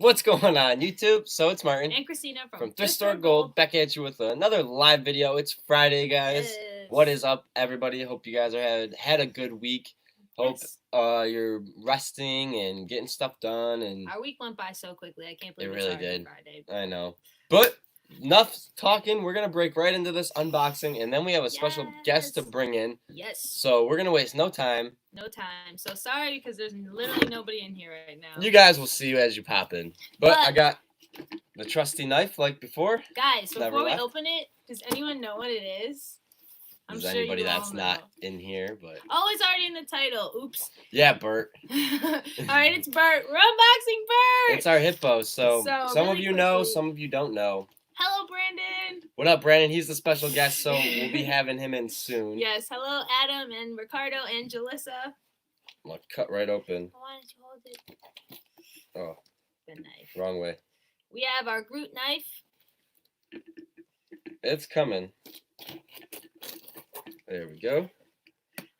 What's going on, YouTube? So it's Martin and Christina from Thrift Store Gold back at you with another live video. It's Friday, guys. Yes. What is up, everybody? Hope you guys had a good week. Hope you're resting and getting stuff done. And our week went by so quickly. I can't believe it it's really already did. Friday. I know, but enough talking. We're gonna break right into this unboxing, and then we have a special guest to bring in. Yes. So we're gonna waste no time. No time. So sorry because there's literally nobody in here right now. You guys will see as you pop in. But I got the trusty knife like before. Guys, before we open it, does anyone know what it is? I'm There's sure anybody you that's all not know. in here, but oh, it's already in the title. Oops. Yeah, Bert. All right, it's Bert. We're unboxing Bert. It's our hippo. So some really of you know, some of you don't know. Hello, Brandon. What up, Brandon? He's the special guest, so we'll be having him in soon. Yes. Hello, Adam and Ricardo and Jalissa. I'm gonna cut right open. Why don't you hold it? Oh, the knife. Wrong way. We have our Groot knife. It's coming. There we go.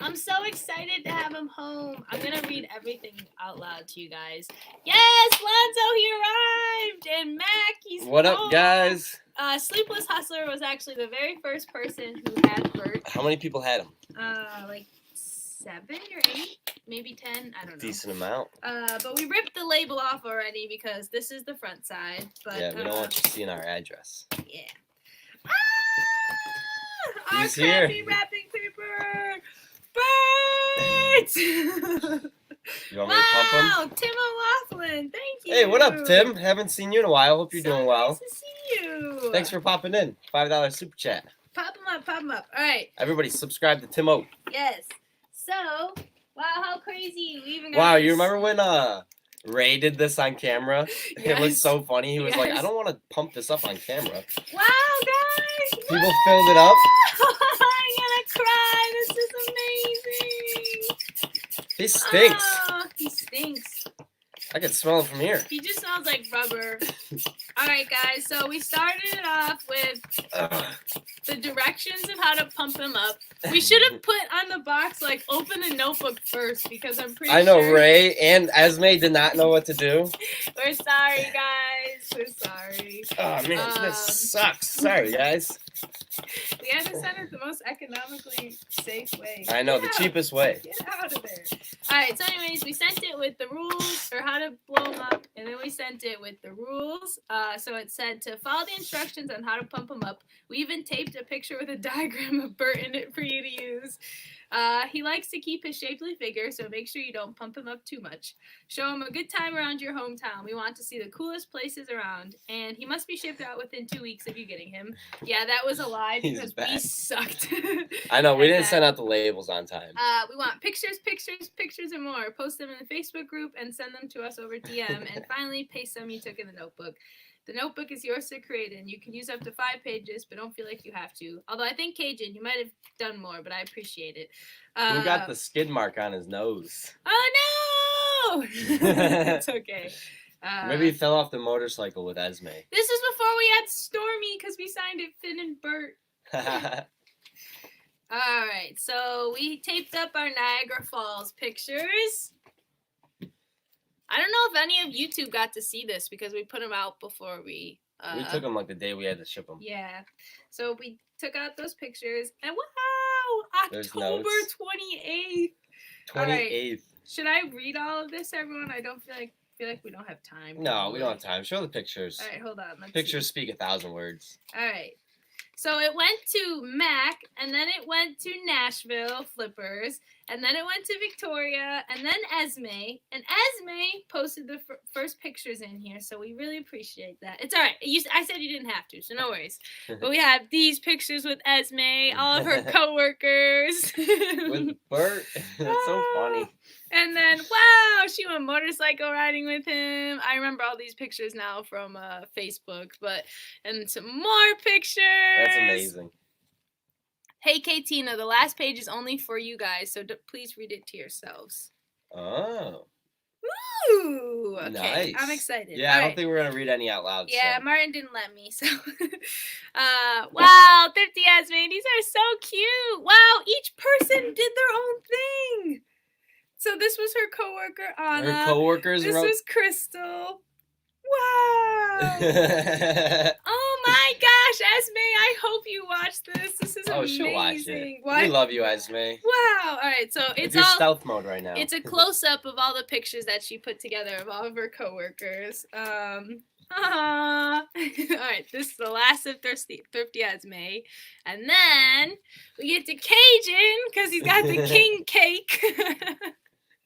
I'm so excited to have him home. I'm going to read everything out loud to you guys. Yes, Lonzo, he arrived. And Mac, he's What home. up, guys? Sleepless Hustler was actually the very first person who had Bert. How many people had him? Like 7 or 8, maybe 10. I don't know. Decent amount. But we ripped the label off already because this is the front side. But yeah, we don't want you seeing our address. Yeah. He's our here. crappy wrapping paper. Bert! You want me to pump him? Wow, Tim O'Laughlin, thank you. Hey, what up, Tim? Haven't seen you in a while. Hope you're doing well. Nice to see you. Thanks for popping in. $5 super chat. Pop him up, pop him up. All right. Everybody, subscribe to Tim O. Yes. So, wow, how crazy. We even got Wow, this. you remember when Ray did this on camera? Yes. It was so funny. He was like, Yes. I don't want to pump this up on camera. Wow, guys. People filled it up. I'm gonna cry. This is amazing. He stinks. Oh, he stinks. I can smell it from here. He just smells like rubber. All right, guys. So we started it off with the directions of how to pump him up. We should have put on the box, like, open the notebook first because I'm pretty sure. I know Ray and Esme did not know what to do. We're sorry, guys. We're sorry. Oh, man, this sucks. Sorry, guys. We had to send it the most economically safe way. I know, the cheapest way. Get out of there. All right, so anyways, we sent it with the rules or how to blow them up, and then we sent it with the rules. So it said to follow the instructions on how to pump them up. We even taped a picture with a diagram of Bert in it for you to use. He likes to keep his shapely figure, so make sure you don't pump him up too much. Show him a good time around your hometown. We want to see the coolest places around, and he must be shipped out within 2 weeks of you getting him. Yeah, that was a lie because we sucked. I know, we didn't send out the labels on time. We want pictures, and more. Post them in the Facebook group and send them to us over DM. And finally, paste some you took in the notebook. The notebook is yours to create, and you can use up to 5 pages, but don't feel like you have to. Although I think Cajun, you might have done more, but I appreciate it. Who got the skid mark on his nose? Oh, no! It's okay. Maybe he fell off the motorcycle with Esme. This is before we had Stormy, because we signed it Finn and Bert. All right, so we taped up our Niagara Falls pictures. I don't know if any of YouTube got to see this because we put them out before we... we took them like the day we had to ship them. Yeah. So we took out those pictures. And wow! October 28th. 28th. Right. Should I read all of this, everyone? I don't feel like we don't have time. No, we don't have time. Show the pictures. All right, hold on. Pictures speak 1,000 words. All right. So it went to Mac, and then it went to Nashville, Flippers, and then it went to Victoria, and then Esme. And Esme posted the first pictures in here, so we really appreciate that. It's all right. I said you didn't have to, so no worries. But we have these pictures with Esme, all of her coworkers. With Bert. That's so funny. And then, wow, she went motorcycle riding with him. I remember all these pictures now from Facebook, and some more pictures. That's amazing. Hey, Katina, the last page is only for you guys, so please read it to yourselves. Oh. Ooh, okay. Nice. I'm excited. Yeah, I don't think we're going to read any out loud. Yeah, so. Martin didn't let me, so. Wow, Thrifty Esme, these are so cute. Wow, each person did their own thing. So this was her coworker, Anna. Her coworkers This wrote... was Crystal. Oh my gosh, Esme, I hope you watch this. This is amazing. She'll watch it. We love you, Esme. Wow. All right, so it's your stealth mode right now. It's a close-up of all the pictures that she put together of all of her coworkers. All right, this is the last of Thrifty Esme. And then we get to Cajun because he's got the king cake.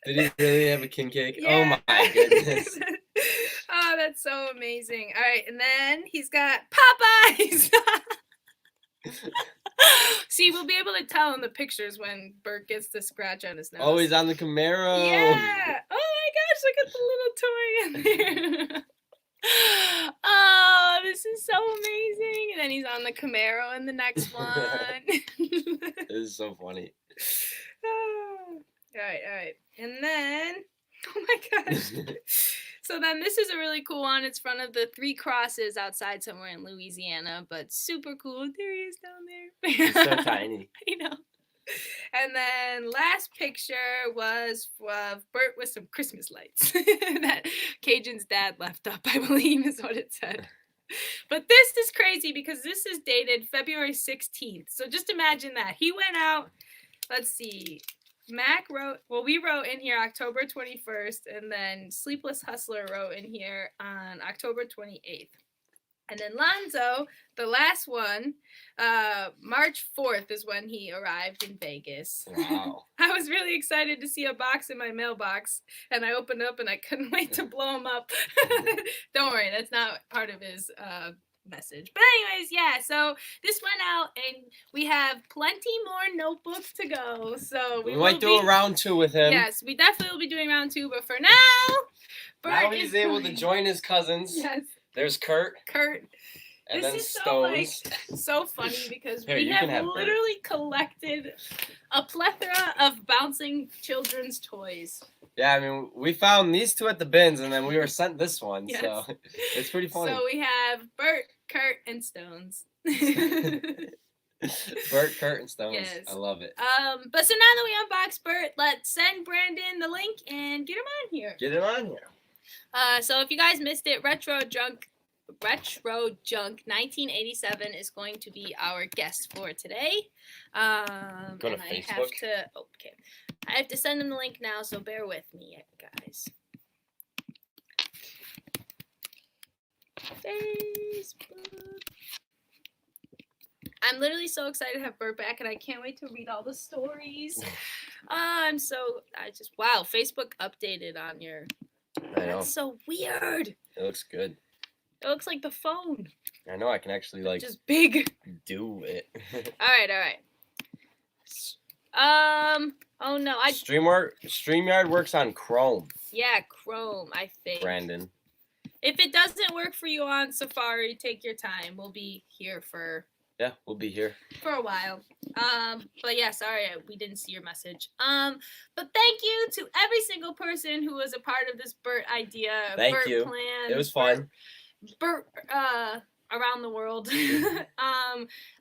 Did he really have a king cake? Yeah. Oh my goodness. Oh, that's so amazing. All right, and then he's got Popeyes. See, we'll be able to tell in the pictures when Bert gets the scratch on his nose. Oh, he's on the Camaro. Yeah. Oh my gosh, look at the little toy in there. Oh, this is so amazing. And then he's on the Camaro in the next one. This is so funny. Oh. All right. And then, oh my gosh. So then this is a really cool one. It's front of the 3 crosses outside somewhere in Louisiana, but super cool. There he is down there. He's so tiny. I know. And then last picture was of Bert with some Christmas lights that Cajun's dad left up, I believe is what it said. But this is crazy because this is dated February 16th. So just imagine that. He went out, let's see, Mac wrote, we wrote in here October 21st, and then Sleepless Hustler wrote in here on October 28th. And then Lonzo, the last one, March 4th is when he arrived in Vegas. Wow. I was really excited to see a box in my mailbox, and I opened up and I couldn't wait to blow him up. Don't worry, that's not part of his message. But anyways, yeah, so this went out, and we have plenty more notebooks to go. So we might do a round 2 with him. Yes, we definitely will be doing round 2, but for now, Bert now he's able to join his cousins. Yes. There's Kurt. And this then is Stones. so funny because Here, we have Bert. literally collected a plethora of bouncing children's toys. Yeah, I mean, we found these 2 at the bins, and then we were sent this one, Yes. so it's pretty funny. So we have Bert, Kurt, and Stones. Bert, Kurt, and Stones. Yes. I love it. But so now that we unboxed Bert, let's send Brandon the link and get him on here. Get him on here. So if you guys missed it, Retro Junk 1987 is going to be our guest for today. Go to Facebook. I have to send him the link now, so bear with me, guys. Facebook. I'm literally so excited to have Bert back, and I can't wait to read all the stories. Wow, Facebook updated on your. I know. That's so weird. It looks good. It looks like the phone. I know, I can actually, like, just big. do it. All right. Oh no, StreamYard works on Chrome. Yeah, Chrome, I think. Brandon. If it doesn't work for you on Safari, take your time. We'll be here for we'll be here for a while. But yeah, sorry we didn't see your message. But thank you to every single person who was a part of this Bert idea. Thank Bert you. plan. It was fun. Bert around the world.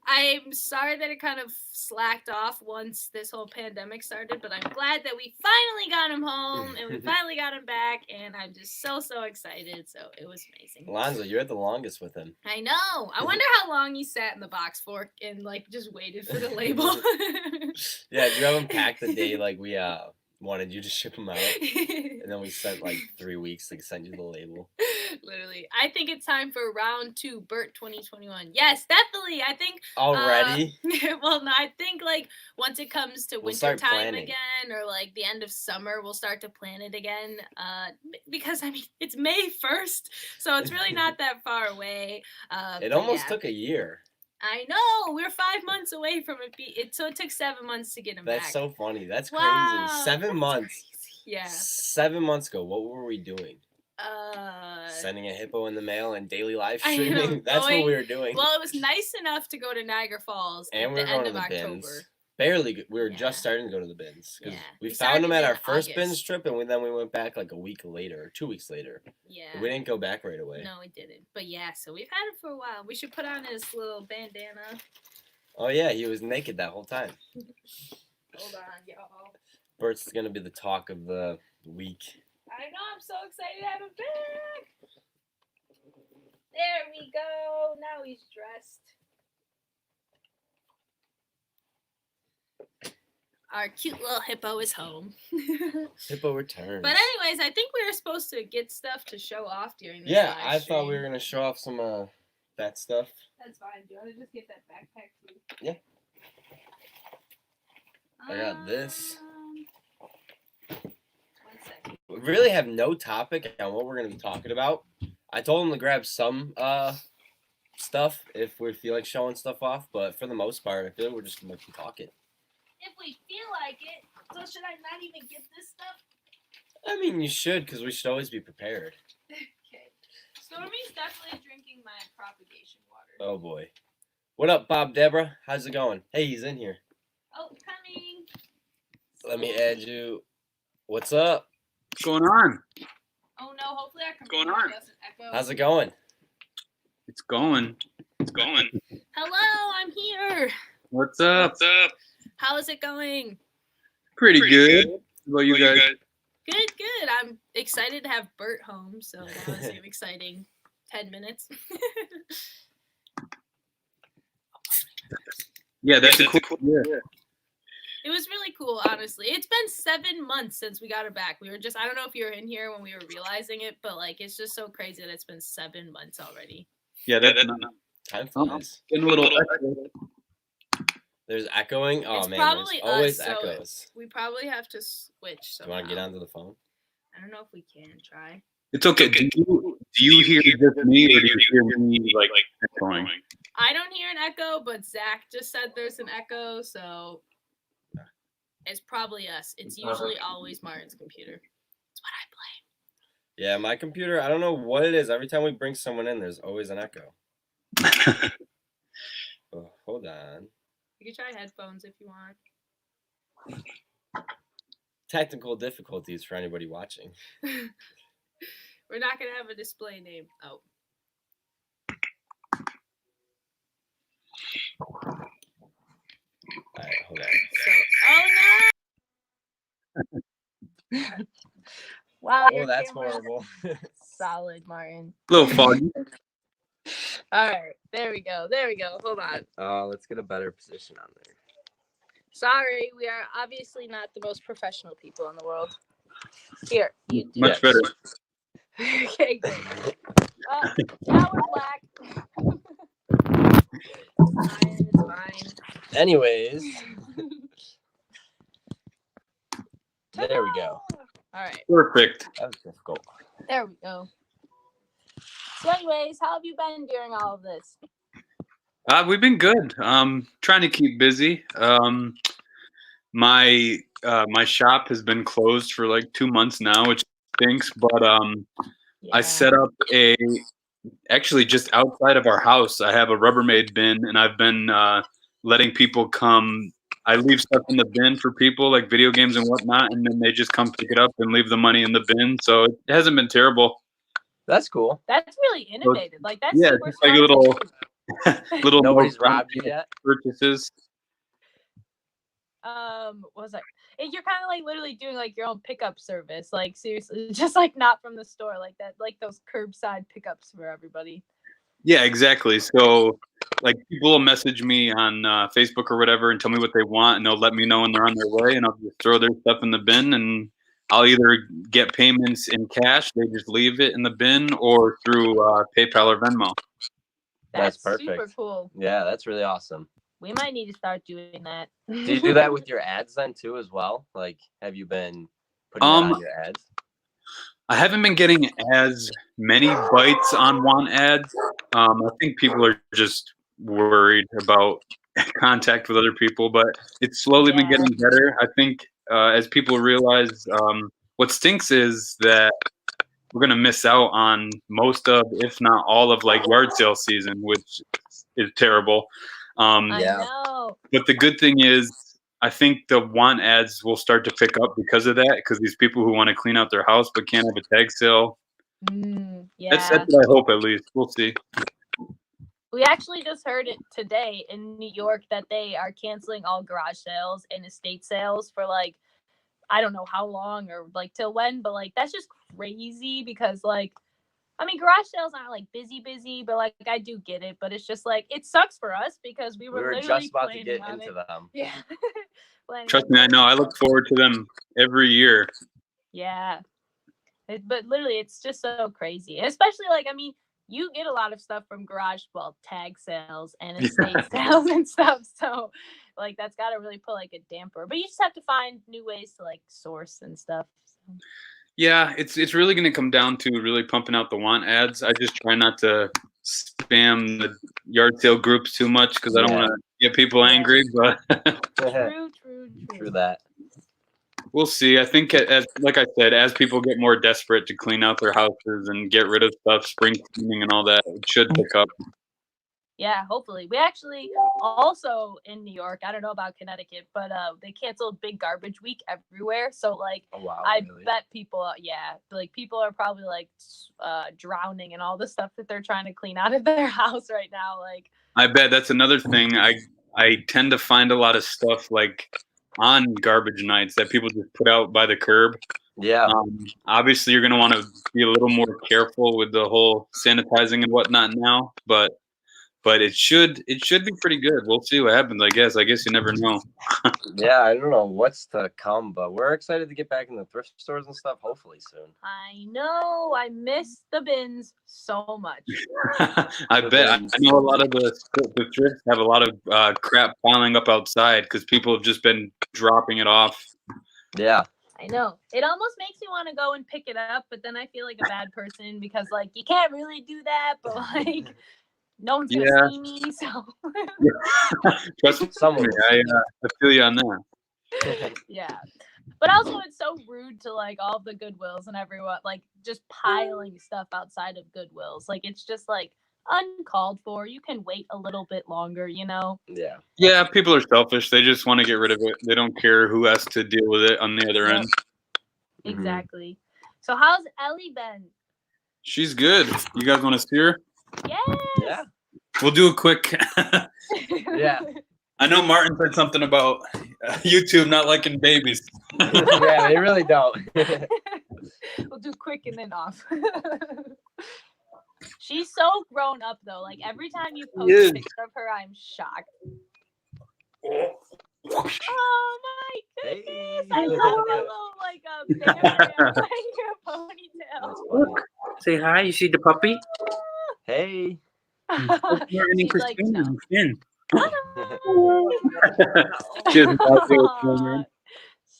I'm sorry that it kind of slacked off once this whole pandemic started, but I'm glad that we finally got him home and we finally got him back, and I'm just so excited. So it was amazing. Alonzo, you're the longest with him. I know. I wonder how long you sat in the box for and like just waited for the label. Yeah, did you have him packed the day like we wanted you to ship them out? And then we spent like 3 weeks to send you the label. Literally. I think it's time for round 2, Bert 2021. Yes, definitely. I think already. Well, no, I think like once it comes to winter time again, or like the end of summer, we'll start to plan it again. Because I mean it's May 1st, so it's really not that far away. It almost took a year. I know. We're 5 months away from it. So it took 7 months to get him back. That's so funny. That's wow, crazy. 7 months. Crazy. Yeah. 7 months ago, what were we doing? Sending a hippo in the mail and daily live streaming. That's what we were doing. Well, it was nice enough to go to Niagara Falls and at we were the going end to of the October. bins. Barely. We were just starting to go to the bins. Yeah. We found them at our first August. bins trip, and then we went back like a week later, or 2 weeks later. Yeah. But we didn't go back right away. No, we didn't. But yeah, so we've had him for a while. We should put on his little bandana. Oh yeah, he was naked that whole time. Hold on, y'all. Bert's gonna be the talk of the week. I know, I'm so excited to have him back. There we go. Now he's dressed. Our cute little hippo is home. Hippo returns. But anyways, I think we were supposed to get stuff to show off during this Yeah, live I stream. thought we were gonna show off some that stuff. That's fine. Do you want to just get that backpack too? Yeah. I got this. 1 second. We really have no topic on what we're gonna be talking about. I told him to grab some stuff if we feel like showing stuff off, but for the most part, I feel like we're just gonna be talking. If we feel like it. So should I not even get this stuff? I mean, you should, because we should always be prepared. Okay. Stormy's definitely drinking my propagation water. Oh boy. What up, Bob Deborah? How's it going? Hey, he's in here. Oh, coming. Let me add you. What's up? What's going on? Oh no, hopefully our computer doesn't echo. How's it going? It's going. It's going. Hello, I'm here. What's up? What's up? How is it going? Pretty good. How about you guys? Good, good. I'm excited to have Bert home, so that was an exciting 10 minutes. Yeah, that's a cool. Yeah. It was really cool, honestly. It's been 7 months since we got her back. We were just, I don't know if you were in here when we were realizing it, but like, it's just so crazy that it's been 7 months already. Yeah, that's time flies. getting a little. There's echoing. Oh It's man, probably there's always us, so echoes. We probably have to switch. Do Somehow. you want to get onto the phone? I don't know if we can try. It's okay. Do you hear just me, or do you hear me like echoing? I don't hear an echo, but Zach just said there's an echo, so it's probably us. It's usually always Martin's computer. That's what I blame. Yeah, my computer, I don't know what it is. Every time we bring someone in, there's always an echo. Oh, hold on. You can try headphones if you want. Technical difficulties for anybody watching. We're not going to have a display name. Oh. Alright, hold on. So, oh no! Wow, Oh, that's horrible. Solid, Martin. A little foggy. All right, there we go. There we go. Hold on. Let's get a better position on there. Sorry, we are obviously not the most professional people in the world. Here, you do Much better. Okay, good. Now we're black. It's fine. Anyways. There we go. All right. Perfect. That was difficult. There we go. So anyways, how have you been during all of this? We've been good. Trying to keep busy. My shop has been closed for like 2 months now, which stinks. But I set up actually just outside of our house. I have a Rubbermaid bin, and I've been letting people come. I leave stuff in the bin for people, like video games and whatnot, and then they just come pick it up and leave the money in the bin. So it hasn't been terrible. That's cool. That's really innovative. Like that's Yeah, super it's like a little Nobody's robbed you yet. purchases. What was that? You're kind of like literally doing like your own pickup service. Like seriously, just like not from the store, like that, like those curbside pickups for everybody. Yeah, exactly. So like people will message me on Facebook or whatever and tell me what they want, and they'll let me know when they're on their way, and I'll just throw their stuff in the bin, and I'll either get payments in cash, they just leave it in the bin, or through PayPal or Venmo. That's perfect. Super cool. Yeah, that's really awesome. We might need to start doing that. Do you do that with your ads then too as well? Like, have you been putting that on your ads? I haven't been getting as many bites on want ads. I think people are just worried about contact with other people, but it's slowly been getting better. I think as people realize, what stinks is that we're going to miss out on most of, if not all of, like yard sale season, which is terrible. I know. But the good thing is, I think the want ads will start to pick up because of that, because these people who want to clean out their house but can't have a tag sale. That's what I hope, at least. We'll see. We actually just heard it today in New York that they are canceling all garage sales and estate sales for like, I don't know how long or like till when, but like that's just crazy because like I mean, garage sales aren't like busy, but like I do get it. But it's just like it sucks for us because we We were were literally just about to planning get on into it. them. Yeah. Planning Trust on me, I it. know. I look forward to them every year. Yeah. But literally, it's just so crazy. Especially like, I mean, you get a lot of stuff from garage, well, tag sales and estate sales and stuff. So, like, that's got to really put like a damper. But you just have to find new ways to like source and stuff. So. Yeah, it's really going to come down to really pumping out the want ads. I just try not to spam the yard sale groups too much because I don't want to get people angry. But True. that. We'll see. I think, as like I said, as people get more desperate to clean out their houses and get rid of stuff, spring cleaning and all that, it should pick up. Yeah, hopefully. We actually also in New York, I don't know about Connecticut, but they canceled big garbage week everywhere. So like, Oh, wow, I really? bet people, like people are probably like drowning in all the stuff that they're trying to clean out of their house right now. Like, I bet that's another thing. I tend to find a lot of stuff like on garbage nights that people just put out by the curb. Yeah. Obviously, you're going to want to be a little more careful with the whole sanitizing and whatnot now, but it should be pretty good. We'll see what happens. I guess you never know. Yeah, I don't know what's to come, but we're excited to get back in the thrift stores and stuff. Hopefully soon. I know I miss the bins so much. I bet. I know a lot of the thrifts have a lot of crap piling up outside because people have just been dropping it off. Yeah. I know. It almost makes me want to go and pick it up, but then I feel like a bad person because like you can't really do that, but like no one's gonna see me, so Trust me, I feel you on that. yeah. But also it's so rude to like all the Goodwills and everyone like just piling stuff outside of Goodwills. Like it's just like uncalled for. You can wait a little bit longer, you know? Yeah. Yeah, people are selfish. They just want to get rid of it. They don't care who has to deal with it on the other end. Exactly. So how's Ellie been? She's good. You guys want to see her? Yes. Yeah. We'll do a quick. Yeah. I know Martin said something about YouTube not liking babies. Yeah, they really don't. We'll do quick and then off. She's so grown up though. Like every time you post a picture of her, I'm shocked. Oh my goodness! Hey. I love that little like bear like a ponytail. Say hi. You see the puppy? Hey. She's like, no.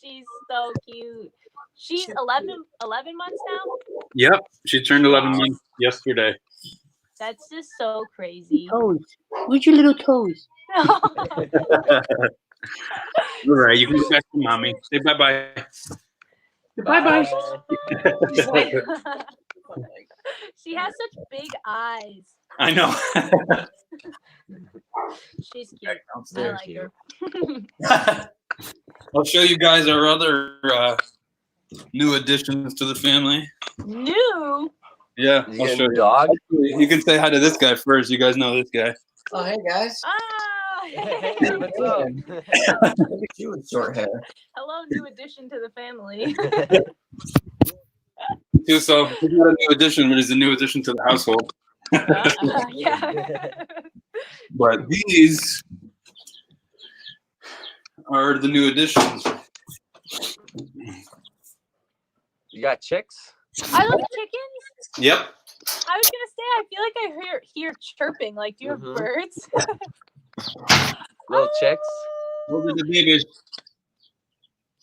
She's so cute. She's 11 months now? Yep. She turned 11 months yesterday. That's just so crazy. Toes. Where's your little toes? All right. You can go back to mommy. Say bye-bye. Bye. She has such big eyes. I know. She's cute. I like her. I'll show you guys our other new additions to the family. New? Yeah, You I'll get show a you. dog? You can say hi to this guy first. You guys know this guy. Oh, hey guys. Ah! Hey, what's up? Look at you with short hair. Hello, new addition to the family. So he's not a new addition, but he's a new addition to the household. Yeah. But these are the new additions. You got chicks? I love chickens. Yep. I was gonna say, I feel like I hear chirping. Like, do you have birds? Little chicks? Those are the babies.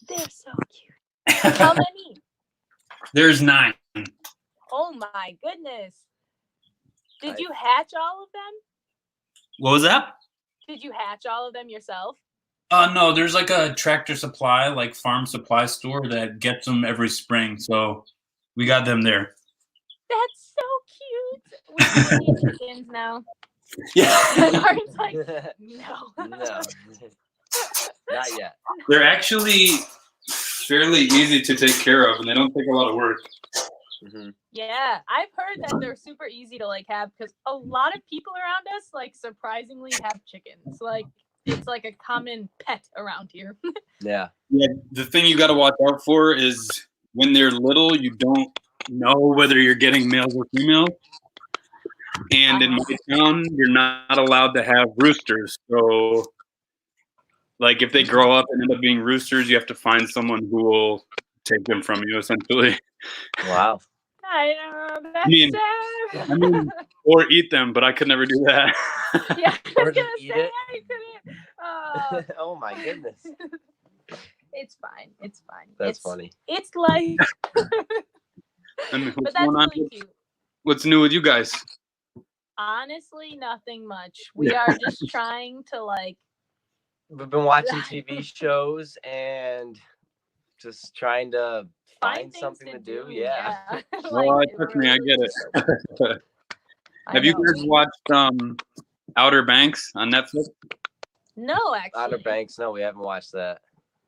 They're so cute. How many? There's 9. Oh my goodness. Did you hatch all of them? What was that? Did you hatch all of them yourself? No, there's like a Tractor Supply, like farm supply store that gets them every spring. So we got them there. That's so cute. We need chickens now. Yeah. Martin's like, no. No. Not yet. They're actually fairly easy to take care of, and they don't take a lot of work. Yeah, I've heard that they're super easy to like have because a lot of people around us like surprisingly have chickens. Like it's like a common pet around here. Yeah. Yeah. The thing you got to watch out for is when they're little, you don't know whether you're getting males or females. And in my town, you're not allowed to have roosters. So, like, if they grow up and end up being roosters, you have to find someone who will take them from you, essentially. Wow. I know, that's sad. I mean, or eat them, but I could never do that. Yeah, I Or was just gonna eat say it. I couldn't. Oh my goodness. It's fine. It's fine. That's it's funny. It's life. I mean, But what's that's going on? really cute. What's new with you guys? Honestly, nothing much. We are just trying to like. We've been watching TV shows and just trying to find things something to do. Yeah. Oh, Like, trust me, I get it. I Have you know. guys watched Outer Banks on Netflix? No, actually. Outer Banks. No, we haven't watched that.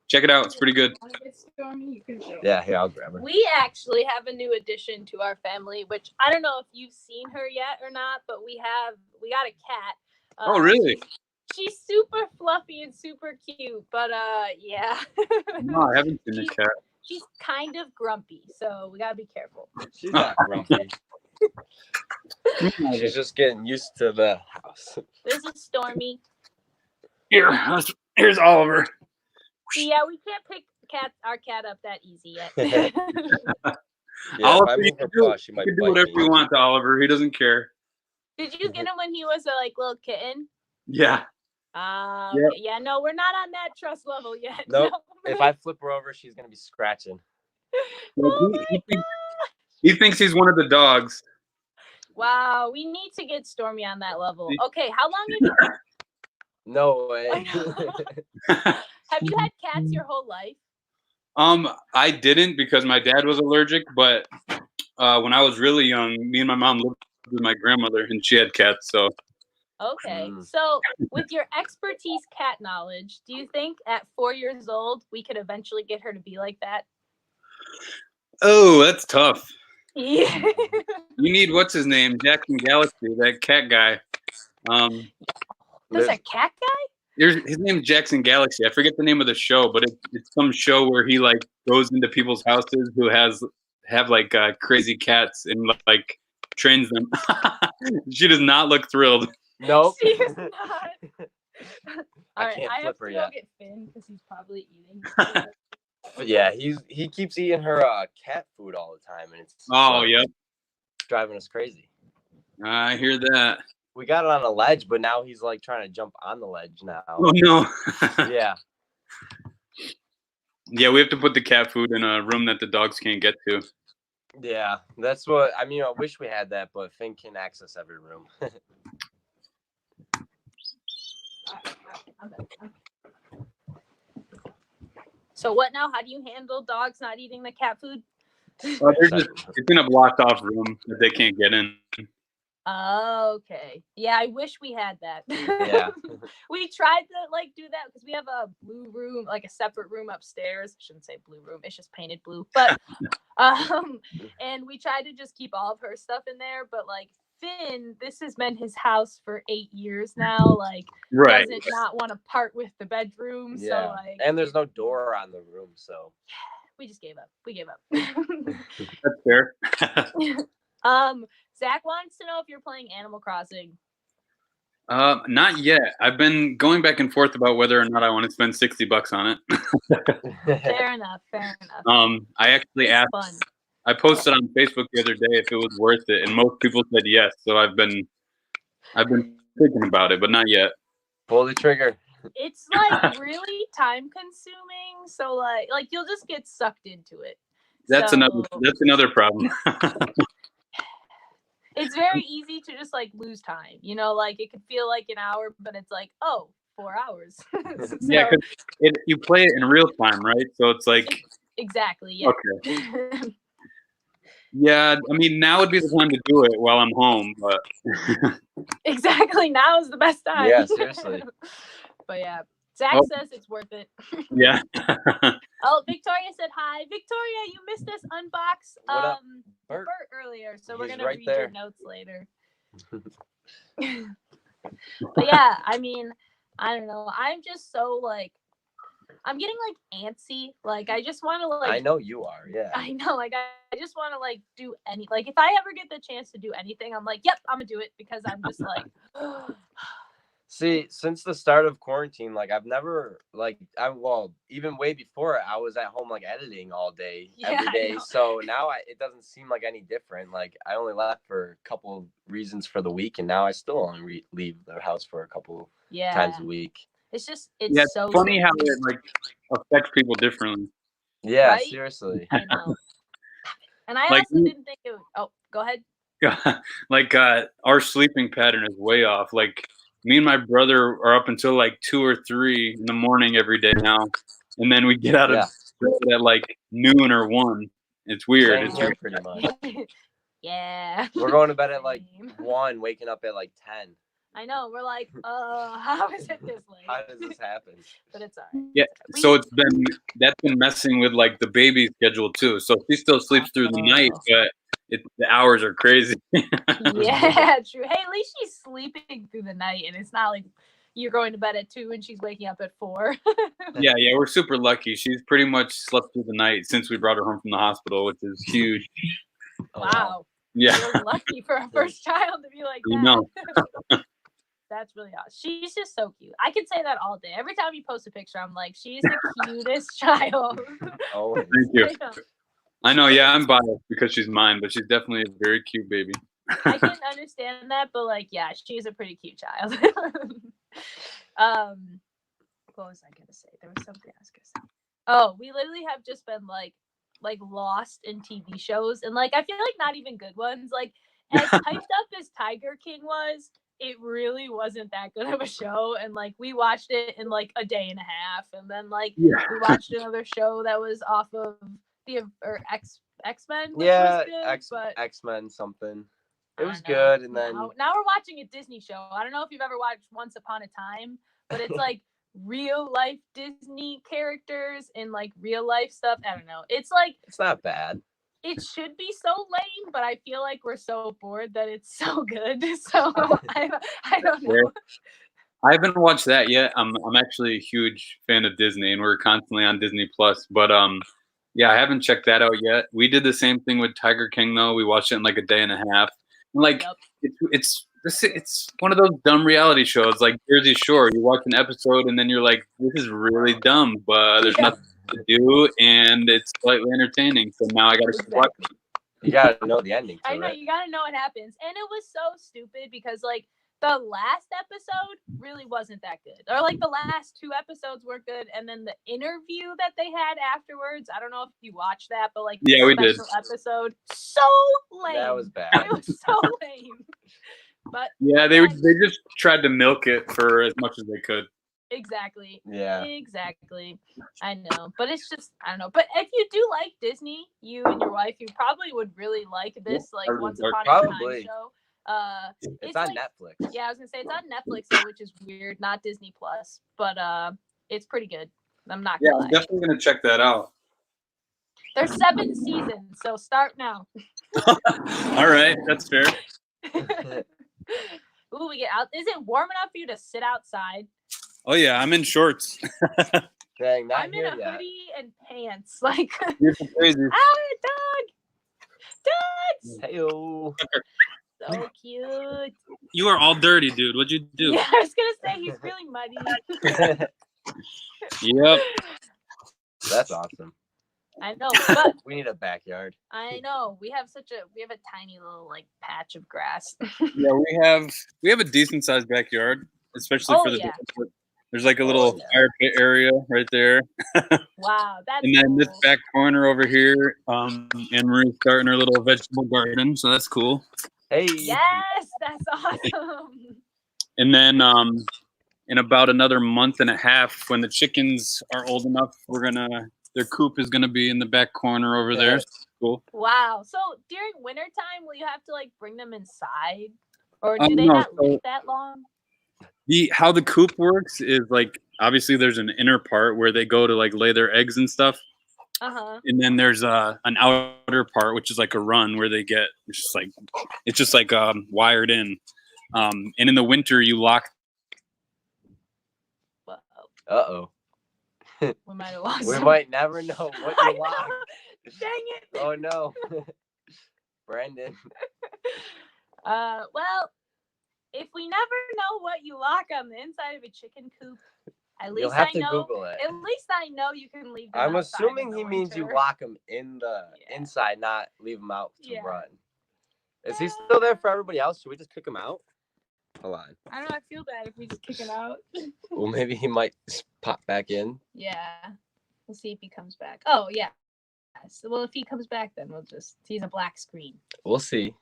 Check it out; it's pretty good. Yeah, here, I'll grab her. We actually have a new addition to our family, which I don't know if you've seen her yet or not, but we got a cat. Oh, really? She's super fluffy and super cute, but yeah. No, I haven't seen the cat. She's kind of grumpy, so we gotta be careful. She's not grumpy. She's just getting used to the house. This is Stormy. Here's Oliver. Yeah, we can't pick our cat up that easy yet. Yeah, Oliver, if I you move her can paw, she might do bite whatever me. you want to Oliver. He doesn't care. Did you get him when he was a little kitten? Yeah. Okay. Yep. Yeah, no, we're not on that trust level yet. Nope. No. If I flip her over, she's gonna be scratching. Oh He thinks he's one of the dogs. Wow, we need to get Stormy on that level. Okay, how long have you No way. have you had cats your whole life? I didn't because my dad was allergic, but when I was really young, me and my mom lived with my grandmother and she had cats, so Okay. So with your expertise cat knowledge, do you think at 4 years old we could eventually get her to be like that? oh, that's tough. Yeah. You need what's his name? Jackson Galaxy, that cat guy. There's a cat guy? His name's Jackson Galaxy. I forget the name of the show, but it's some show where he like goes into people's houses who have like crazy cats and like trains them. She does not look thrilled. Nope. She is not. All right, can't I have flip her to yet. go get Finn because he's probably eating. But yeah, he keeps eating her cat food all the time, and it's Yep. driving us crazy. I hear that. We got it on a ledge, but now he's like trying to jump on the ledge now. Oh no. Yeah. Yeah, we have to put the cat food in a room that the dogs can't get to. Yeah, that's what I mean. I wish we had that, but Finn can access every room. So what now? How do you handle dogs not eating the cat food? It's in a blocked off room that they can't get in. Oh, okay. Yeah, I wish we had that. Yeah. We tried to like do that because we have a blue room, like a separate room upstairs. I shouldn't say blue room, it's just painted blue. But and we tried to just keep all of her stuff in there, but like Finn, this has been his house for 8 years now. Like Right. doesn't not want to part with the bedroom. Yeah. So like And there's no door on the room, so we just gave up. We gave up. That's fair. Zach wants to know if you're playing Animal Crossing. Not yet. I've been going back and forth about whether or not I want to spend $60 on it. Fair enough. Fair enough. I actually asked. Fun. I posted on Facebook the other day if it was worth it, and most people said yes. So I've been thinking about it, but not yet. pull the trigger. It's like really time consuming. So like you'll just get sucked into it. That's So, another problem. It's very easy to just like lose time. You know, like it could feel like an hour, but it's like, 4 hours. So, Yeah, because you play it in real time, right? So it's like exactly. Yeah. okay. Yeah, I mean now would be the time to do it while I'm home, but Exactly. Now is the best time. Yeah, seriously. But yeah, Zach says it's worth it. yeah. Oh, Victoria said hi. Victoria, you missed us unbox What up, Bert Bert? earlier, so we're He's gonna right read there. your notes later. But yeah, I mean, I don't know. I'm just so like I'm getting like antsy. Like I just want to like. I know you are. Yeah. I know. Like I just want to like do any. Like if I ever get the chance to do anything, I'm like, yep, I'm gonna do it because I'm just like. See, since the start of quarantine, like I've never even way before I was at home like editing all day, every day. So now it doesn't seem like any different. Like I only left for a couple of reasons for the week, and now I still only leave the house for a couple times a week. It's just it's so funny how it like affects people differently. Yeah, right? seriously. I know. And I Like, also didn't think it would. Oh, go ahead. like our sleeping pattern is way off. Like me and my brother are up until like 2 or 3 in the morning every day now, and then we get out of bed at like noon or 1. It's weird. Same It's here, weird. pretty much. Yeah. We're going to bed at like 1, waking up at like 10. I know. We're like, how is it this late? How does this happen? But it's all right. Yeah. So that's been messing with like the baby schedule too. So she still sleeps through the night, but the hours are crazy. Yeah, true. Hey, at least she's sleeping through the night, and it's not like you're going to bed at 2 and she's waking up at 4. Yeah, we're super lucky. She's pretty much slept through the night since we brought her home from the hospital, which is huge. Wow. Yeah. You're lucky for a first child to be like that. You know. That's really awesome. She's just so cute. I could say that all day. Every time you post a picture, I'm like, she's the cutest child. Oh, thank you. I know. Yeah, I'm biased because she's mine, but she's definitely a very cute baby. I can understand that, but like, yeah, she's a pretty cute child. What was I gonna say? There was something I was gonna say. Oh, we literally have just been like lost in TV shows, and like I feel like not even good ones. Like as hyped up as Tiger King was, it really wasn't that good of a show. And like we watched it in like a day and a half, and then like we watched another show that was off of X-Men. Yeah, but X-Men something. It was good, and then now we're watching a Disney show. I don't know if you've ever watched Once Upon a Time, but it's like real life Disney characters and like real life stuff. I don't know. It's like it's not bad. It should be so lame, but I feel like we're so bored that it's so good. So I don't know. I haven't watched that yet. I'm actually a huge fan of Disney, and we're constantly on Disney Plus. But yeah, I haven't checked that out yet. We did the same thing with Tiger King, though. We watched it in like a day and a half. And, like it's one of those dumb reality shows, like Jersey Shore. You watch an episode, and then you're like, "This is really dumb," but there's nothing to do, and it's slightly entertaining. So now I got to watch. You gotta know the ending. I know you gotta know what happens, and it was so stupid because like the last episode really wasn't that good, or like the last 2 episodes were good, and then the interview that they had afterwards. I don't know if you watched that, but like yeah, we did. Episode so lame. That was bad. It was so lame. But yeah, they just tried to milk it for as much as they could. Exactly. Yeah. Exactly. I know. But it's just I don't know. But if you do like Disney, you and your wife, you probably would really like this like Once Upon a Time show. It's on Netflix. Yeah, I was gonna say it's on Netflix, which is weird, not Disney Plus. But it's pretty good. I'm not gonna lie. I'm definitely gonna check that out. There's 7 seasons, so start now. All right, that's fair. Ooh, we get out. Is it warm enough for you to sit outside? Oh yeah, I'm in shorts. Dang, I'm in a hoodie and pants. Like, you're crazy. Oh, dogs! Hey-o. So cute. You are all dirty, dude. What'd you do? Yeah, I was gonna say he's really muddy. Yep. That's awesome. I know, but we need a backyard. I know we have a tiny little like patch of grass. Yeah, we have a decent sized backyard, especially for the. There's like a little fire pit area right there. Wow, that's and then cool. this back corner over here, Anne Marie's starting her little vegetable garden, so that's cool. Hey. Yes, that's awesome. And then in about another month and a half, when the chickens are old enough, their coop is gonna be in the back corner over there. So cool. Wow. So during wintertime, will you have to like bring them inside, or do they not live that long? How the coop works is like obviously there's an inner part where they go to like lay their eggs and stuff. And then there's an outer part which is like a run where they get it's just like wired in. And in the winter you lock. Uh-oh. We might have lost. We him. might never know what I you know. locked. Dang it. Oh no, Brandon. Well, if we never know what you lock on the inside of a chicken coop, at least You'll have I to know. Google it. At least I know you can leave them. I'm outside assuming in the he means you winter. lock them in the Yeah. inside, not leave them out to Yeah. run. Is he still there for everybody else? Should we just kick him out? Hold on. I don't know. I feel bad if we just kick him out. Well, maybe he might pop back in. Yeah. We'll see if he comes back. Oh yeah. So, well, if he comes back, then we'll just. He's a black screen. We'll see.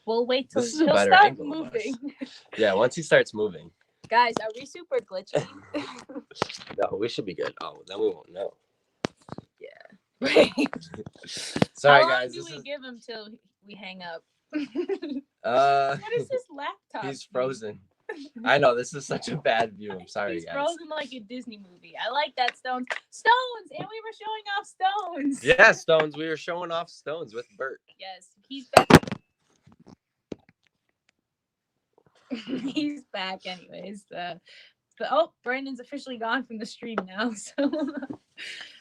We'll wait till This is a he'll better start angle of us. moving. Yeah, once he starts moving. Guys, are we super glitchy? No, we should be good. Oh, then we won't know. Right. Sorry, How long guys. do This we is give him till we hang up? what is this laptop? He's thing? frozen. I know this is such a bad view. I'm sorry, He's guys. frozen like a Disney movie. I like that. Stones, and we were showing off Stones. Yeah, Stones. We were showing off Stones with Bert. Yes, he's back. He's back, anyways. But Brandon's officially gone from the stream now. So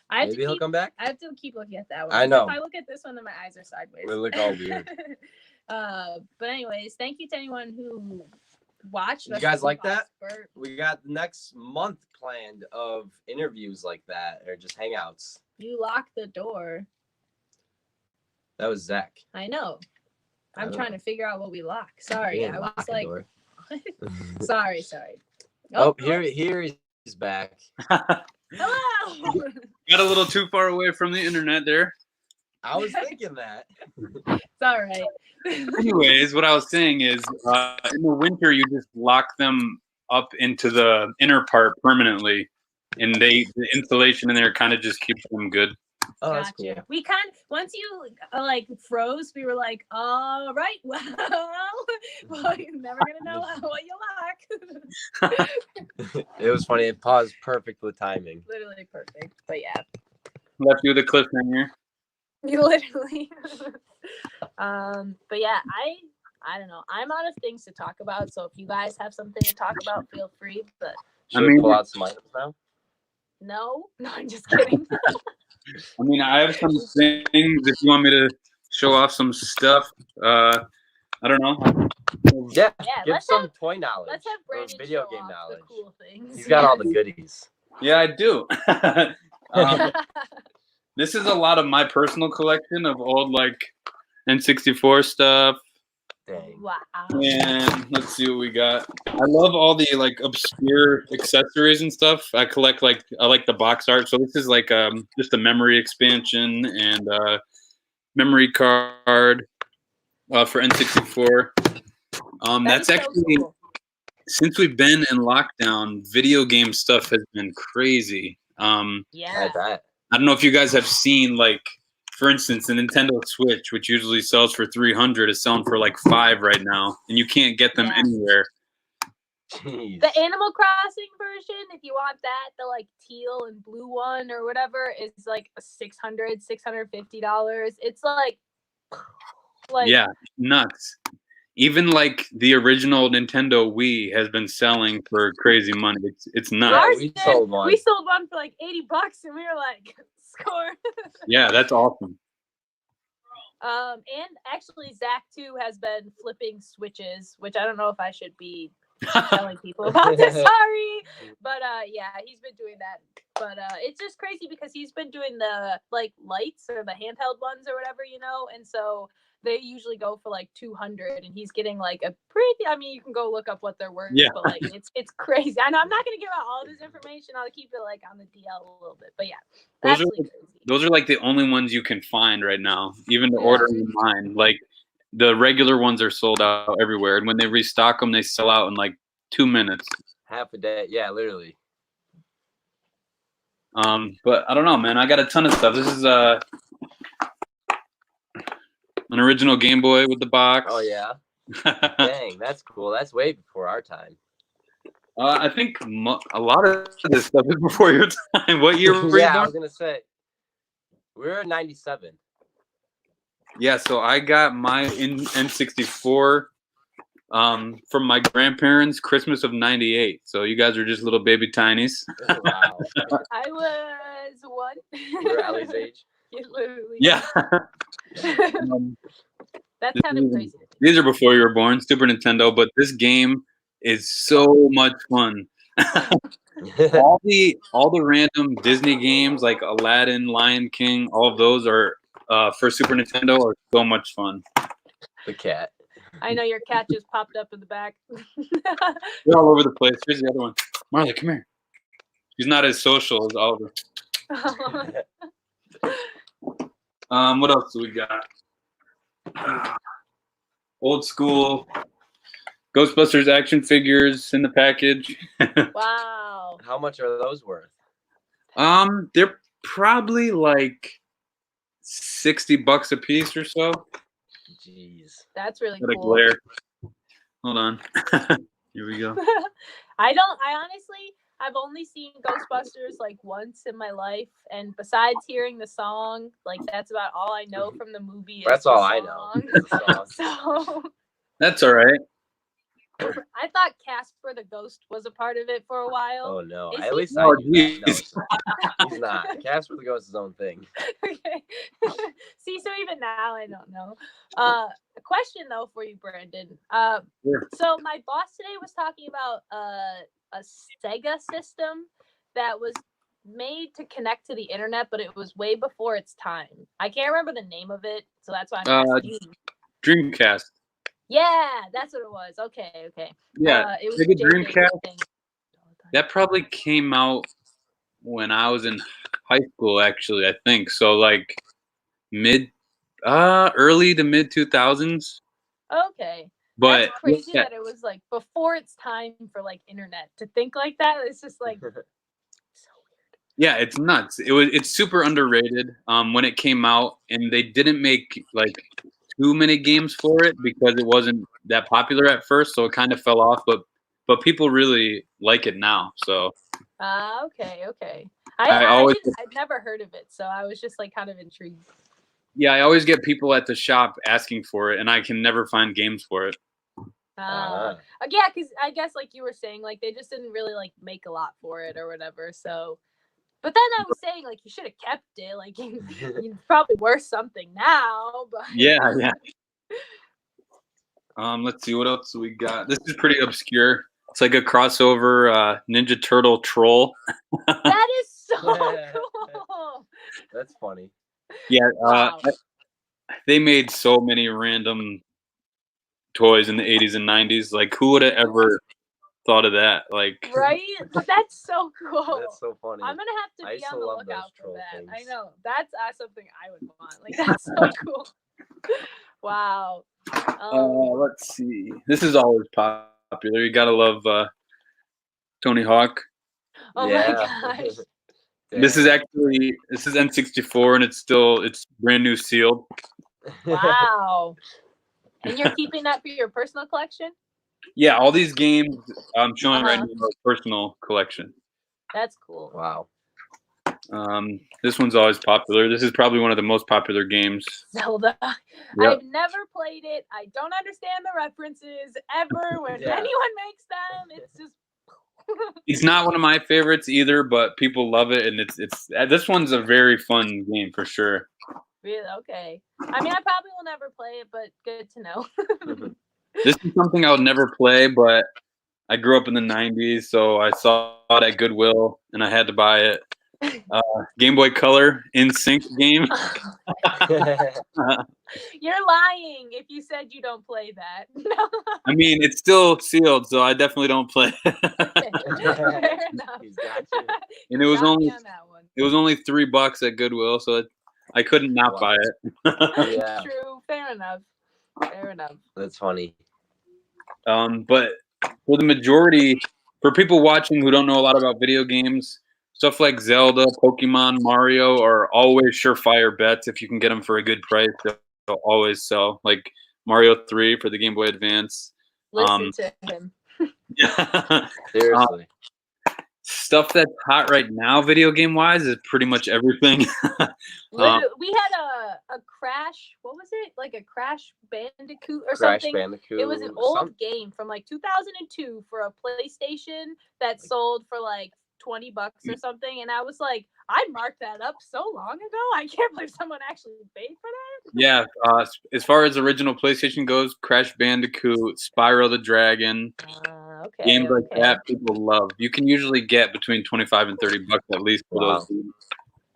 I have Maybe he'll come back. I have to keep looking at that one. I know. If I look at this one, then my eyes are sideways. We look all weird. But anyways, thank you to anyone who watched. You guys like that? Bert. We got next month planned of interviews like that or just hangouts. You locked the door. That was Zach. I know. I'm I trying to figure out what we lock. Sorry, I was like, door. sorry. Oh, here he's back. Hello. Got a little too far away from the internet there. I was thinking that. It's all right. Anyways, what I was saying is, in the winter, you just lock them up into the inner part permanently, and the insulation in there kind of just keeps them good. Oh, that's Gotcha. cool. We once you like froze, we were like, all right, well, you're never gonna know what you lock. It was funny. It paused perfect with timing. Literally perfect. But yeah, Left you with a cliffhanger. you literally. But yeah, I don't know. I'm out of things to talk about. So if you guys have something to talk about, feel free. But Should we pull out some items now? no, I'm just kidding. I mean, I have some things. If you want me to show off some stuff, I don't know. Yeah, Yeah, give let's some have- toy knowledge Let's have or Brandon video show game off knowledge. the cool things. He's got all the goodies. Yeah, I do. This is a lot of my personal collection of old like N64 stuff. Dang. Wow. And let's see what we got. I love all the like obscure accessories and stuff. I collect I like the box art. So this is like just a memory expansion and memory card for N64. That's so actually cool. since we've been in lockdown, video game stuff has been crazy. Yeah. I bet. I don't know if you guys have seen, like, for instance, the Nintendo Switch, which usually sells for $300, is selling for like $5 right now, and you can't get them anywhere. Jeez. The Animal Crossing version, if you want that, the like teal and blue one or whatever, is like $650. It's like Yeah, nuts. Even like the original Nintendo Wii has been selling for crazy money. It's nuts. ours we did. sold one. We sold one for like $80, and we were like, score. Yeah, that's awesome. And actually, Zach too has been flipping switches, which I don't know if I should be telling people about this. Sorry, but yeah, he's been doing that. But it's just crazy because he's been doing the like lights or the handheld ones or whatever, and so they usually go for like $200, and he's getting like a pretty. I mean, you can go look up what they're worth, but like it's crazy. I know I'm not gonna give out all this information. I'll keep it like on the DL a little bit, but yeah, Those are like the only ones you can find right now, even to order online. Like the regular ones are sold out everywhere, and when they restock them, they sell out in like 2 minutes. Half a day. Yeah, literally. But I don't know, man. I got a ton of stuff. This is an original Game Boy with the box. Oh yeah. Dang, that's cool. That's way before our time. I think a lot of this stuff is before your time. What year were you Yeah, I born? was gonna say. We were in '97. Yeah, so I got my N64 from my grandparents, Christmas of '98. So you guys are just little baby tinies. Wow. I was 1. You're Allie's age. You literally. Yeah. That's kind of crazy. These are before you were born, Super Nintendo, but this game is so much fun. all the random Disney games like Aladdin, Lion King, all of those are for Super Nintendo are so much fun. The cat. I know your cat just popped up in the back. They're all over the place. Here's the other one. Marley, come here. She's not as social as Oliver. What else do we got? Old school Ghostbusters action figures in the package. Wow. How much are those worth? They're probably like $60 a piece or so. Jeez. That's really Got a cool. glare. Hold on. Here we go. I honestly, I've only seen Ghostbusters like once in my life, and besides hearing the song, like that's about all I know from the movie. That's the all I song. know. So That's all right. I thought Casper the Ghost was a part of it for a while. Oh no! Is At he? least I Oh, knew that. geez. No, he's not. Casper the Ghost is his own thing. Okay. See, so even now I don't know. A question though for you, Brandon. Sure. So my boss today was talking about a Sega system that was made to connect to the internet, but it was way before its time. I can't remember the name of it, so that's why I'm asking. Dreamcast. Yeah, that's what it was. Okay. Yeah, it was Sega JJ Dreamcast. thing. That probably came out when I was in high school, actually, I think. So like early to mid 2000s. Okay. But That's crazy yeah, that it was like before its time for like internet. To think like that, it's just like so weird. yeah, it's nuts. It's super underrated. When it came out, and they didn't make like too many games for it because it wasn't that popular at first, so it kind of fell off. But people really like it now. So Okay. I'd I'd never heard of it, so I was just like kind of intrigued. yeah, I always get people at the shop asking for it, and I can never find games for it. Yeah, because I guess like you were saying, like they just didn't really like make a lot for it or whatever. So, but then I was saying like you should have kept it. Like you're probably worth something now. But Yeah. Let's see what else we got. This is pretty obscure. It's like a crossover Ninja Turtle troll. that is so cool. That's funny. Yeah, Wow. they made so many random toys in the 80s and 90s. Like, who would have ever thought of that? Like, Right? That's so cool. That's so funny. I'm gonna have to I be used on to the love lookout those for troll that. I things. know that's something I would want. Like that's so cool. Wow. let's see. This is always popular. You gotta love Tony Hawk. Oh Yeah. my gosh. This is N64, and it's brand new sealed. Wow. And you're keeping that for your personal collection? Yeah, all these games I'm showing right Uh-huh. now are personal collection. That's cool. Wow. This one's always popular. This is probably one of the most popular games. Zelda. Yep. I've never played it. I don't understand the references ever. When Yeah. anyone makes them, it's just It's not one of my favorites either, but people love it, and it's this one's a very fun game for sure. really okay. I mean, I probably will never play it, but good to know. This is something I would never play, but I grew up in the 90s, so I saw it at Goodwill, and I had to buy it. Game Boy Color In-Sync game. You're lying if you said you don't play that. No. I mean, it's still sealed, so I definitely don't play. Fair enough. He's got you. And it was Got me only on that one. $3 at Goodwill, so I couldn't not buy it. Yeah. True. Fair enough. That's funny. But for the majority, for people watching who don't know a lot about video games, stuff like Zelda, Pokemon, Mario are always surefire bets. If you can get them for a good price, they'll always sell. Like Mario 3 for the Game Boy Advance. Listen to him. Yeah. Seriously. Stuff that's hot right now, video game wise, is pretty much everything. Literally, we had a Crash. What was it? Like a Crash Bandicoot or Crash something. Bandicoot. It was an old game from like 2002 for a PlayStation that sold for like $20 or something, and I was like, I marked that up so long ago. I can't believe someone actually paid for that. Yeah, as far as original PlayStation goes, Crash Bandicoot, Spyro the Dragon, Okay. games like that people love. You can usually get between $25 and $30 at least for those.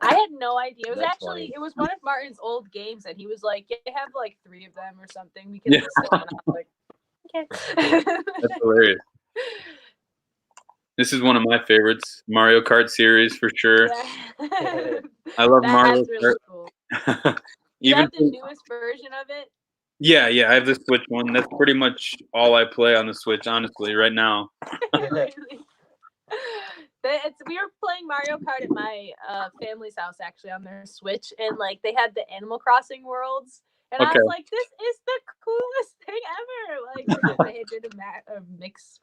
I had no idea. It was That's actually funny. it was one of Martin's old games, and he was like, "Yeah, I have like 3 of them or something. We can list them." And I was like, "Okay." That's hilarious. This is one of my favorites, Mario Kart series for sure. Yeah. I love Mario That's really Kart. cool. You have the newest version of it? Yeah, I have the Switch one. That's pretty much all I play on the Switch, honestly, right now. Really? We were playing Mario Kart at my family's house actually on their Switch, and like they had the Animal Crossing worlds, and I was like, "This is the coolest thing ever!" Like they did a mix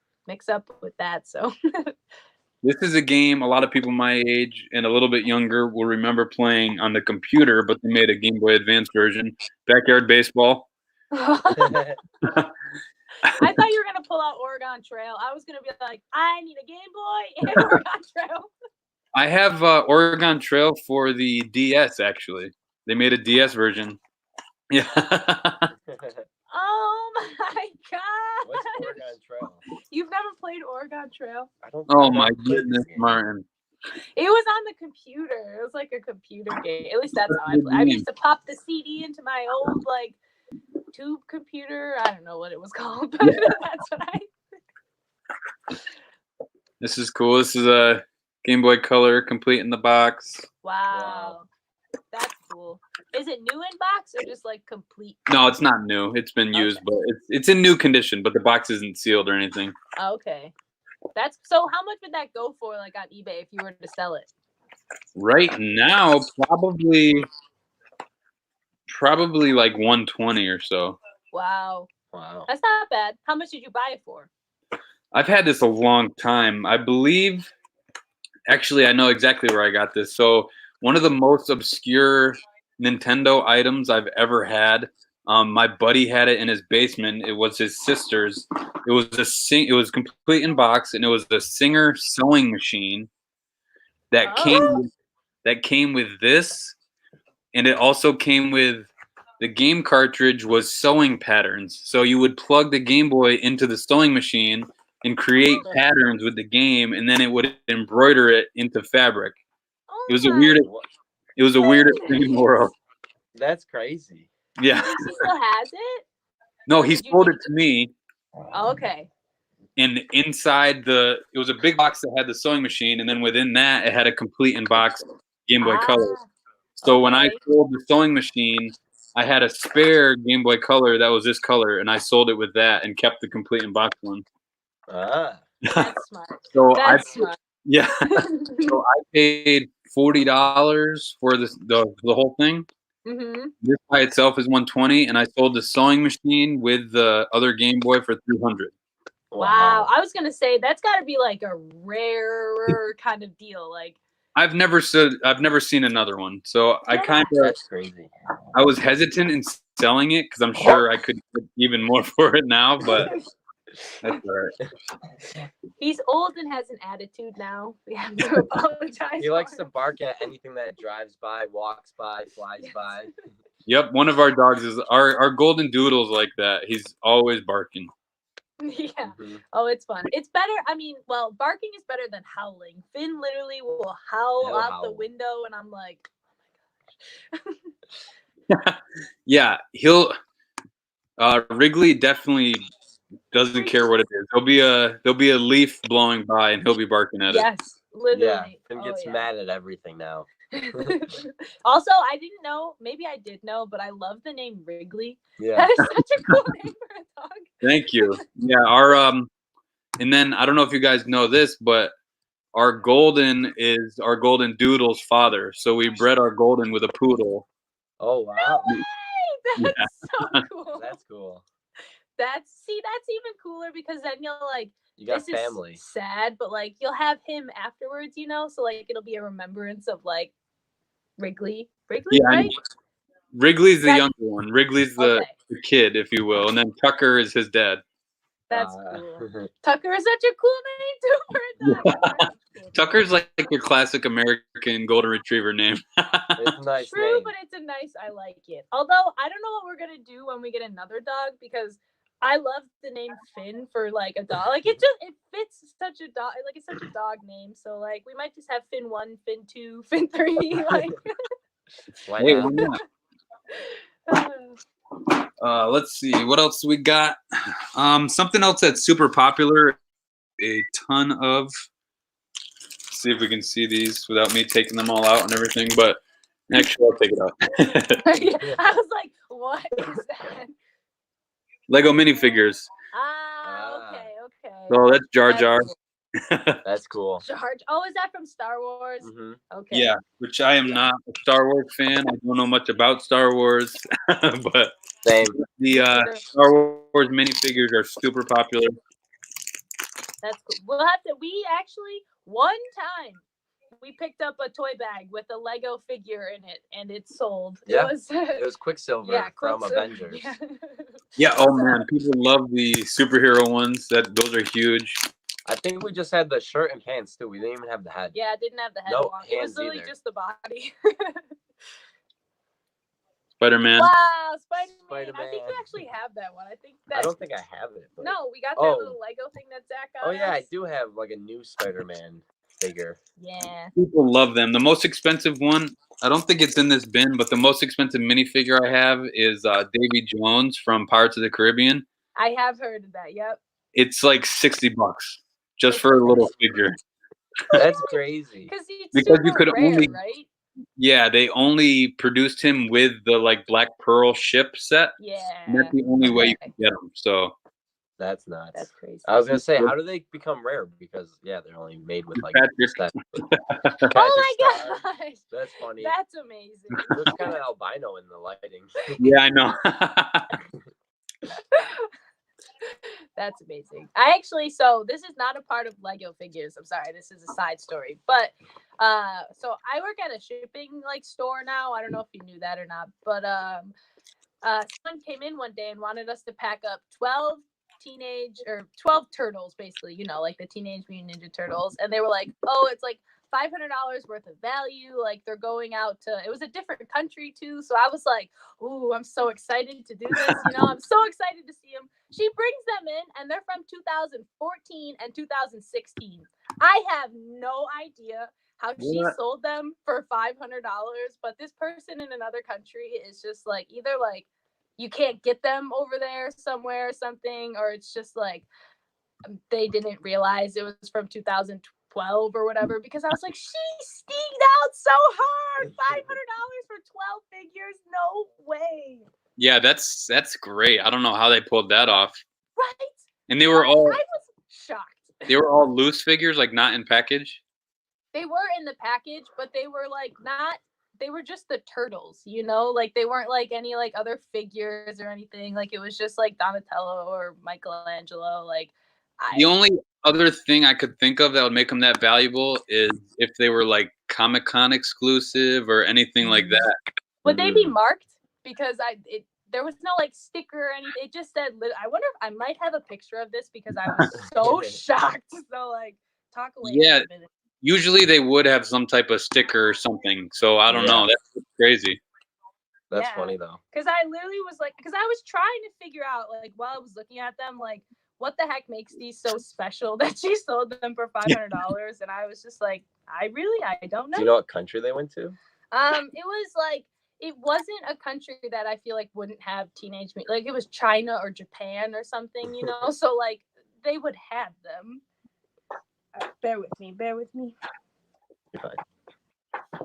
up with that. So this is a game a lot of people my age and a little bit younger will remember playing on the computer, but they made a Game Boy Advance version. Backyard Baseball. I thought you were gonna pull out Oregon Trail. I was gonna be like, I need a Game Boy and Oregon Trail. I have Oregon Trail for the DS. Actually, they made a DS version. Yeah. Oh my god! What's Oregon Trail? You've never played Oregon Trail? I don't. Oh my goodness, Martin! It was on the computer. It was like a computer game. At least that's how I play. I used to pop the CD into my old like tube computer. I don't know what it was called, but that's what I. This is cool. This is a Game Boy Color, complete in the box. Wow. That's cool. Is it new in box or just like complete? No, it's not new. It's been used, but it's in new condition. But the box isn't sealed or anything. Okay. That's so. How much would that go for, like on eBay, if you were to sell it? Right now, probably like 120 or so. Wow. Wow. That's not bad. How much did you buy it for? I've had this a long time. I believe, actually, I know exactly where I got this. So one of the most obscure Nintendo items I've ever had. My buddy had it in his basement. It was his sister's. It was complete in box, and it was the Singer sewing machine that came with this, and it also came with the game cartridge was sewing patterns. So you would plug the Game Boy into the sewing machine and create patterns with the game, and then it would embroider it into fabric. It was the weirdest thing in the world. That's crazy. Yeah. He still has it? No, he sold it to me. Oh, okay. And inside it was a big box that had the sewing machine, and then within that, it had a complete in box Game Boy Color. So when I sold the sewing machine, I had a spare Game Boy Color that was this color, and I sold it with that and kept the complete in box one. That's smart. So smart. Yeah. So I paid $40 for the whole thing. Mm-hmm. This by itself is $120, and I sold the sewing machine with the other Game Boy for $300. Wow. I was gonna say that's got to be like a rarer kind of deal. Like I've never seen another one, so I kind of that's crazy. I was hesitant in selling it because I'm sure I could get even more for it now, but that's all right. He's old and has an attitude now. We have to apologize. He likes to bark at anything that drives by, walks by, flies by. Yep, one of our dogs is our golden doodle's like that. He's always barking. Yeah. Mm-hmm. Oh, it's fun. It's better. I mean, well, barking is better than howling. Finn literally will howl out the window, and I'm like, oh my gosh. Yeah, Wrigley definitely doesn't care what it is. There'll be a leaf blowing by, and he'll be barking at it. Yes, literally. Yeah, Finn gets mad at everything now. Also, I didn't know. Maybe I did know, but I love the name Wrigley. Yeah, that is such a cool name for a dog. Thank you. Yeah, and then I don't know if you guys know this, but our golden is our golden doodle's father. So we bred our golden with a poodle. Oh wow! No way! That's so cool. That's cool. That's even cooler because then You got this family. is sad, but like you'll have him afterwards, you know, so like it'll be a remembrance of like Wrigley, Yeah, right? Wrigley's the That- younger one. Wrigley's the Okay. kid, if you will, and then Tucker is his dad. That's cool. Tucker is such a cool name too for a dog. Cool. Tucker's like your classic American golden retriever name. It's a nice True, name. but it's a nice. I like it. Although I don't know what we're gonna do when we get another dog because I love the name Finn for like a dog. Like it fits such a dog. Like it's such a dog name. So like we might just have Finn 1, Finn 2, Finn 3. Like. Why Hey, not? Let's see what else we got. Something else that's super popular. A ton of. Let's see if we can see these without me taking them all out and everything. But actually, I'll take it out. I was like, what is that? Lego minifigures. Okay. So that's Jar Jar. Cool. That's cool. Oh, is that from Star Wars? Mm-hmm. Okay. Yeah, which I am not a Star Wars fan. I don't know much about Star Wars, but Same. the Star Wars minifigures are super popular. That's cool. We'll have to. We actually one time we picked up a toy bag with a Lego figure in it, and it sold. Yeah. It was Quicksilver from Quicksilver. Avengers. Yeah. Yeah. Oh man, people love the superhero ones. Those are huge. I think we just had the shirt and pants too. We didn't even have the head. Yeah, it didn't have the head No on. It was hands literally either. just the body. Spider-Man. Wow, Spider-Man. I think Spider-Man. you actually have that one. I think that. I don't think I have it. But... No, we got that Oh. little Lego thing that Zach got. Oh yeah, I us. do have like a new Spider-Man figure. Yeah. People love them. The most expensive one, I don't think it's in this bin, but the most expensive minifigure I have is Davy Jones from Pirates of the Caribbean. I have heard of that. Yep. It's like $60 just for a little figure. That's crazy. Because you could rare, only, right? yeah, they only produced him with the like Black Pearl ship set. Yeah. And that's the only way you can get him. So that's nuts. That's crazy. I was gonna say, how do they become rare? Because yeah, they're only made with like. Patrick. Oh my gosh. That's funny. That's amazing. It looks kind of albino in the lighting. Yeah, I know. That's amazing. I actually, so this is not a part of Lego figures. I'm sorry, this is a side story. But so I work at a shipping like store now. I don't know if you knew that or not, but someone came in one day and wanted us to pack up 12 turtles, basically, you know, like the Teenage Mutant Ninja Turtles, and they were like, oh, it's like $500 worth of value, like they're going out to, it was a different country too, so I was like, ooh, I'm so excited to do this, you know, I'm so excited to see them. She brings them in and they're from 2014 and 2016. I have no idea how she sold them for $500, but this person in another country is just like, either like you can't get them over there somewhere or something, or it's just like they didn't realize it was from 2012 or whatever, because I was like, she sneaked out so hard. $500 for 12 figures? No way. Yeah, that's great. I don't know how they pulled that off. Right? And they were all, I was shocked. they were all loose figures, like not in package. They were in the package, but they were like not, they were just the turtles, you know, like they weren't like any like other figures or anything. Like it was just like Donatello or Michelangelo. Like the only other thing I could think of that would make them that valuable is if they were like Comic-Con exclusive or anything like that. Would they be marked? Because there was no like sticker or anything. It just said, I wonder if I might have a picture of this because I was so shocked. So like talk away. Yeah. Usually they would have some type of sticker or something. So I don't know. That's crazy. That's funny though. Because I literally was like, because I was trying to figure out like while I was looking at them, like what the heck makes these so special that she sold them for $500? And I was just like, I don't know. Do you know what country they went to? It was like, it wasn't a country that I feel like wouldn't have teenage mutant. Like it was China or Japan or something, you know. So like they would have them. Bear with me.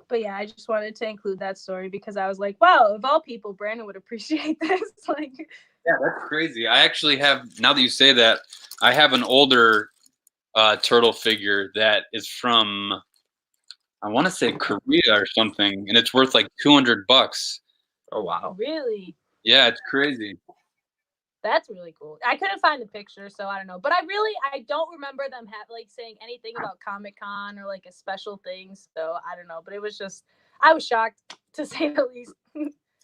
But yeah, I just wanted to include that story because I was like, wow, of all people, Brandon would appreciate this. Like, yeah, that's crazy. I actually have, now that you say that, I have an older turtle figure that is from, I want to say Korea or something, and it's worth like $200. Oh wow! Really? Yeah, it's crazy. That's really cool. I couldn't find the picture, so I don't know. But I don't remember them saying anything about Comic-Con or like a special thing. So I don't know. But it was just, I was shocked to say the least.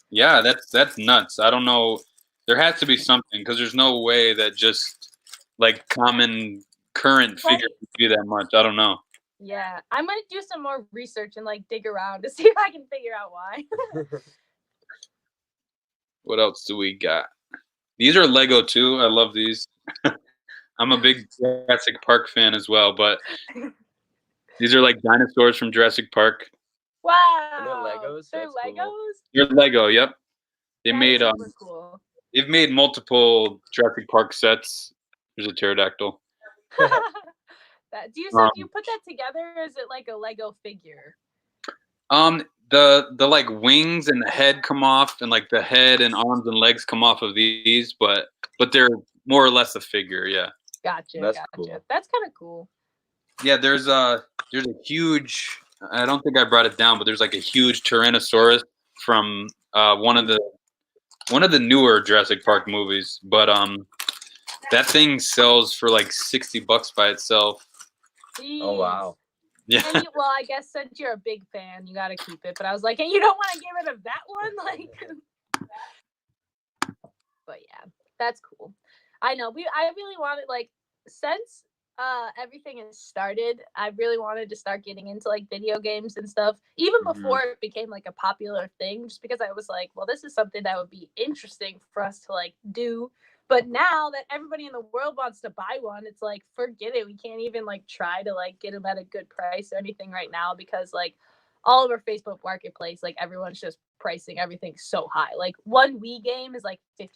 Yeah, that's nuts. I don't know. There has to be something because there's no way that just like common current figure would be that much. I don't know. Yeah, I'm gonna do some more research and like dig around to see if I can figure out why. What else do we got? These are Lego too. I love these. I'm a big Jurassic Park fan as well, but these are like dinosaurs from Jurassic Park. Wow, They're Legos. They're That's Legos. cool. They're Lego. Yep. They That made is super cool. They've made multiple Jurassic Park sets. There's a pterodactyl. Do you put that together? Or is it like a Lego figure? The like wings and the head come off, and like the head and arms and legs come off of these, but they're more or less a figure. Yeah. Gotcha. That's gotcha. cool. That's kind of cool. Yeah. There's a huge. I don't think I brought it down, but there's like a huge Tyrannosaurus from one of the newer Jurassic Park movies, but that thing sells for like $60 by itself. Jeez. Oh wow. Yeah. And well, I guess since you're a big fan, you gotta keep it. But I was like, hey, you don't want to get rid of that one, like. But yeah, that's cool. I know. I really wanted, like, since everything has started, I really wanted to start getting into like video games and stuff, even before it became like a popular thing, just because I was like, well, this is something that would be interesting for us to like do. But now that everybody in the world wants to buy one, it's like, forget it. We can't even like try to like get them at a good price or anything right now, because like all of our Facebook marketplace, like everyone's just pricing everything so high. Like one Wii game is like $50.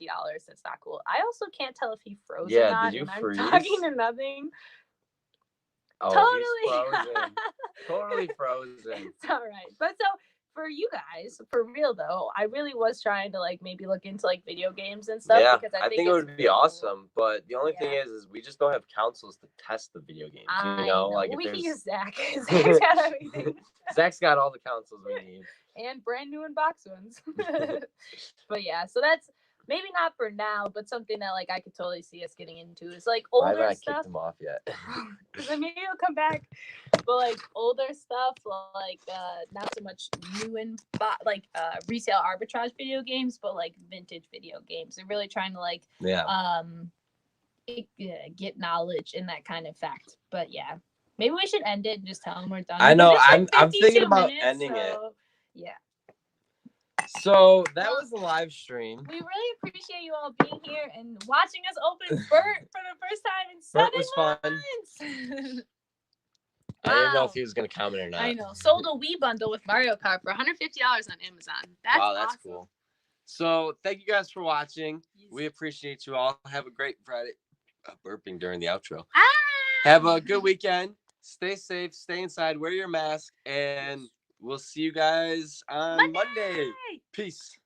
That's not cool. I also can't tell if he froze or not. Did you and freeze? I'm talking to nothing. Oh, Totally. he's frozen. Totally frozen. It's all right. But so for you guys, for real though, I really was trying to like maybe look into like video games and stuff. Yeah, because I think it would be awesome. But the only thing is we just don't have consoles to test the video games. I You know, like well, if we can use there's Zach. Zach's got everything. Zach's got all the consoles we need. And brand new unboxed ones. But yeah, so that's maybe not for now, but something that like I could totally see us getting into is like Why older haven't I stuff. kicked him off yet? Because maybe it'll come back. But like older stuff, like not so much new and resale arbitrage video games, but like vintage video games. And really trying to like get knowledge in that kind of fact. But yeah, maybe we should end it and just tell them we're done. I know. Like I'm thinking 52 about minutes, ending it. Yeah. So that was a live stream. We really appreciate you all being here and watching us open Bert for the first time in 7 Bert was fun. months. I didn't know if he was gonna comment or not. I know. Sold a Wii bundle with Mario Kart for $150 on Amazon. That's awesome. Cool. So thank you guys for watching. Yes. We appreciate you all. Have a great Friday. Burping during the outro. Ah! Have a good weekend. Stay safe. Stay inside. Wear your mask. And we'll see you guys on Monday. Peace.